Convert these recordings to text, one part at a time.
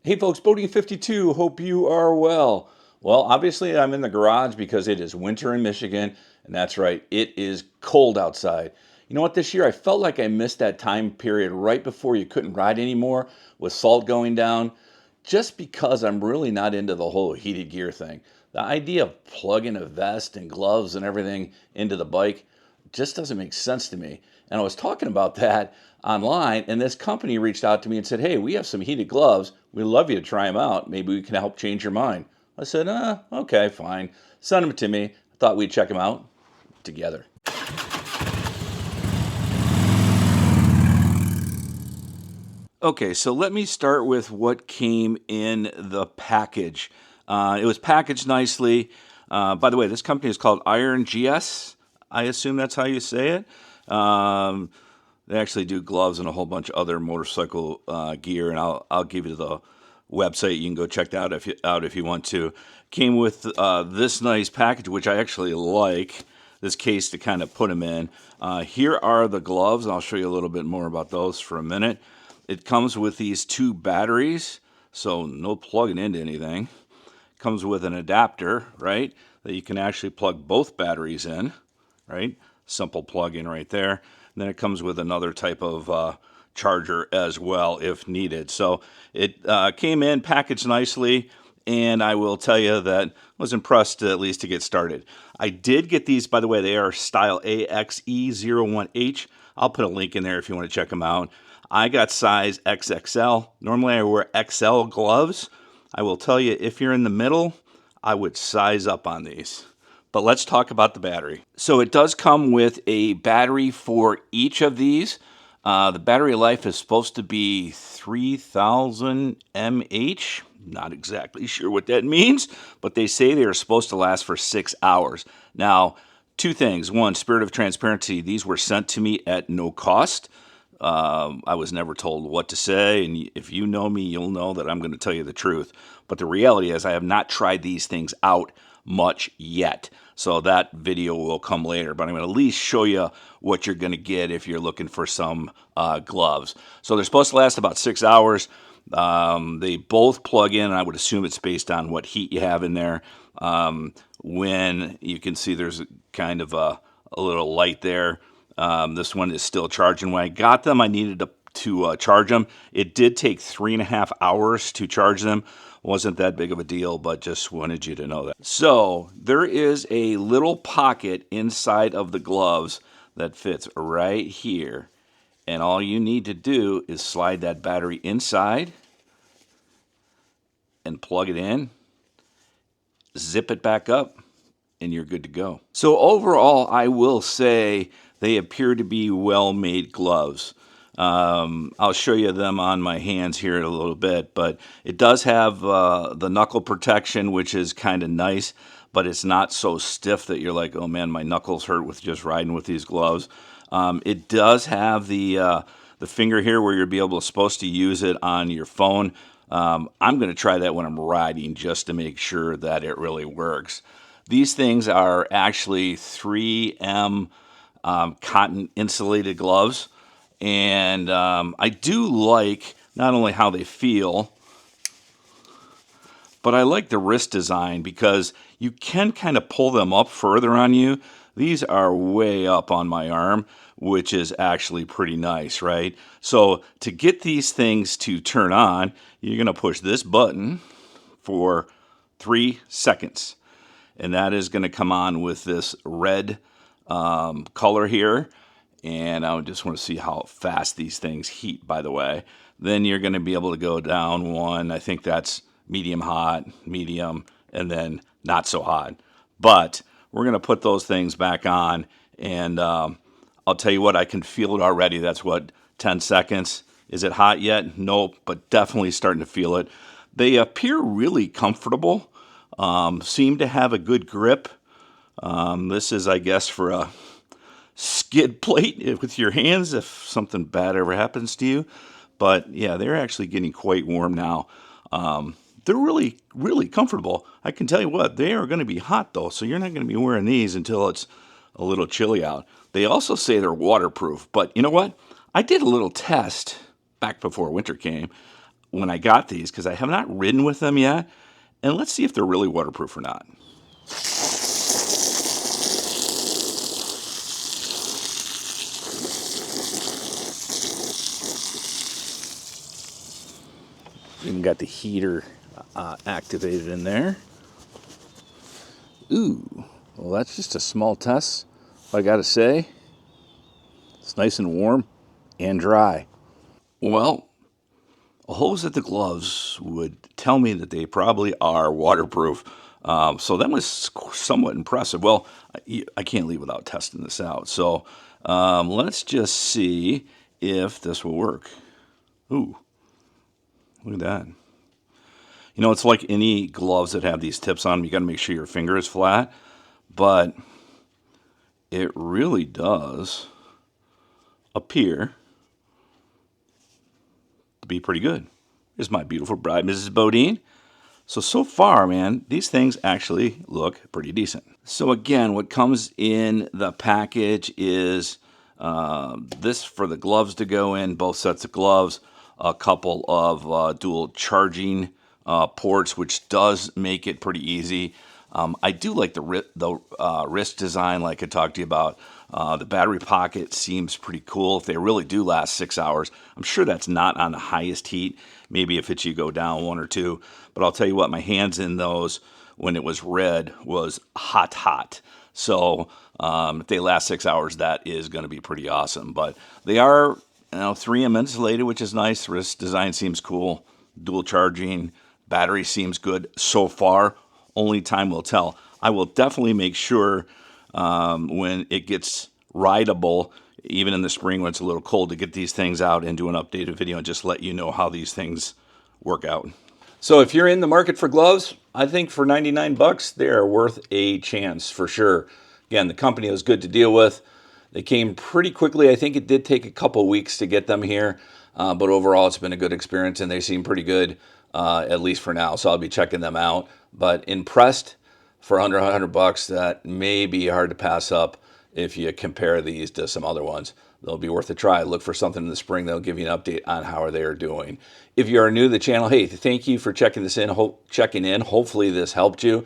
Hey folks, Boating 52, hope you are well. Well, obviously I'm in the garage because it is winter in Michigan, and that's right, it is cold outside. You know what, this year I felt like I missed that time period right before you couldn't ride anymore with salt going down, just because I'm really not into the whole heated gear thing. The idea of plugging a vest and gloves and everything into the bike just doesn't make sense to me. And I was talking about that online, and this company reached out to me and said, "Hey, we have some heated gloves. We'd love you to try them out. Maybe we can help change your mind." I said, okay, fine. Send them to me. I thought we'd check them out together. Okay, so let me start with what came in the package. It was packaged nicely. By the way, this company is called Iron Jias. I assume that's how you say it. They actually do gloves and a whole bunch of other motorcycle gear, and I'll give you the website. You can go check that out if you want to. Came with this nice package, which I actually like. This case to kind of put them in. Here are the gloves, and I'll show you a little bit more about those for a minute. It comes with these two batteries, so no plugging into anything. Comes with an adapter, right, that you can actually plug both batteries in, right? Simple plug-in right there. And then it comes with another type of charger as well if needed. So it came in packaged nicely, and I will tell you that I was impressed at least to get started. I did get these, by the way, they are style AXE01H. I'll put a link in there if you want to check them out. I got size XXL. Normally I wear XL gloves. I will tell you, if you're in the middle, I would size up on these. But let's talk about the battery. So it does come with a battery for each of these. The battery life is supposed to be 3000 mAh. Not exactly sure what that means, but they say they are supposed to last for 6 hours. Now, two things. One, spirit of transparency, these were sent to me at no cost. I was never told what to say, and if you know me, you'll know that I'm going to tell you the truth. But the reality is I have not tried these things out much yet. So that video will come later, but I'm going to at least show you what you're going to get if you're looking for some gloves. So they're supposed to last about 6 hours. They both plug in, and I would assume it's based on what heat you have in there. When you can see there's kind of a little light there. This one is still charging. When I got them, I needed to charge them. It did take 3.5 hours to charge them. Wasn't that big of a deal, but just wanted you to know that. So there is a little pocket inside of the gloves that fits right here. And all you need to do is slide that battery inside and plug it in, zip it back up, and you're good to go. So overall, I will say they appear to be well-made gloves. I'll show you them on my hands here in a little bit, but it does have the knuckle protection, which is kind of nice, but it's not so stiff that you're like, oh man, my knuckles hurt with just riding with these gloves. It does have the finger here where you're supposed to use it on your phone. I'm going to try that when I'm riding just to make sure that it really works. These things are actually 3M cotton insulated gloves. And I do like not only how they feel, but I like the wrist design because you can kind of pull them up further on you. These are way up on my arm, which is actually pretty nice, right? So to get these things to turn on, you're going to push this button for 3 seconds. And that is going to come on with this red color here. And I just want to see how fast these things heat, by the way. Then you're going to be able to go down one. I think that's medium hot, medium, and then not so hot. But we're going to put those things back on. And I'll tell you what, I can feel it already. That's what, 10 seconds. Is it hot yet? Nope, but definitely starting to feel it. They appear really comfortable. Seem to have a good grip. This is, I guess, for a skid plate with your hands if something bad ever happens to you. But yeah, they're actually getting quite warm now. They're really, really comfortable. I can tell you what, they are going to be hot though, so you're not going to be wearing these until it's a little chilly out. They also say they're waterproof, but you know what? I did a little test back before winter came when I got these because I have not ridden with them yet. And let's see if they're really waterproof or not. Even got the heater activated in there. Ooh, well, that's just a small test. I gotta say, it's nice and warm and dry. Well, a hose at the gloves would tell me that they probably are waterproof. So that was somewhat impressive. Well, I can't leave without testing this out. So let's just see if this will work. Ooh, look at that. You know, it's like any gloves that have these tips on them. You got to make sure your finger is flat. But it really does appear to be pretty good. Here's my beautiful bride, Mrs. BOBDEAN. So far, man, these things actually look pretty decent. So again, what comes in the package is this for the gloves to go in, both sets of gloves, a couple of dual charging ports, which does make it pretty easy. I do like the wrist design, like I talked to you about. The battery pocket seems pretty cool. If they really do last 6 hours, I'm sure that's not on the highest heat. Maybe if you go down 1 or 2. But I'll tell you what, my hands in those when it was red was hot. So if they last 6 hours, that is going to be pretty awesome. But they are 3M insulated, which is nice. Wrist design seems cool. Dual charging. Battery seems good so far. Only time will tell. I will definitely make sure when it gets rideable, even in the spring when it's a little cold, to get these things out and do an updated video and just let you know how these things work out. So if you're in the market for gloves, I think for 99 bucks, they are worth a chance for sure. Again, the company was good to deal with. They came pretty quickly. I think it did take a couple weeks to get them here, but overall it's been a good experience and they seem pretty good, at least for now. So I'll be checking them out. But impressed for under 100 bucks. That may be hard to pass up if you compare these to some other ones. They'll be worth a try. Look for something in the spring. They'll give you an update on how they are doing. If you are new to the channel, hey, thank you for checking in. Hopefully this helped you.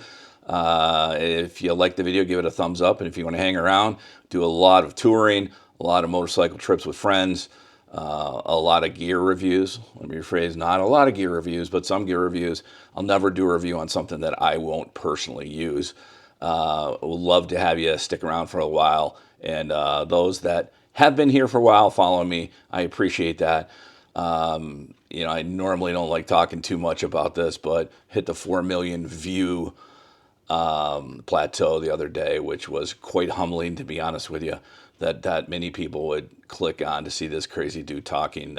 If you like the video, give it a thumbs up. And if you want to hang around, do a lot of touring, a lot of motorcycle trips with friends, a lot of gear reviews. Let me rephrase, not a lot of gear reviews, but some gear reviews. I'll never do a review on something that I won't personally use. Would love to have you stick around for a while. And those that have been here for a while, follow me. I appreciate that. I normally don't like talking too much about this, but hit the 4 million view plateau the other day, which was quite humbling, to be honest with you, that many people would click on to see this crazy dude talking.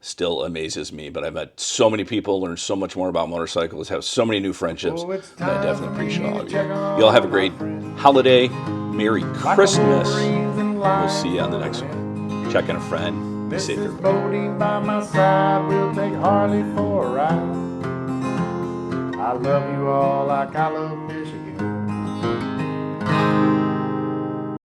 Still amazes me. But I've met so many people, learned so much more about motorcycles, have so many new friendships, and I definitely appreciate all of you. You all have a great holiday. Merry Christmas. We'll see you on the next one. Check in a friend. Be safe, everybody. By my side, we'll take Harley for a ride. I love you all like I love you.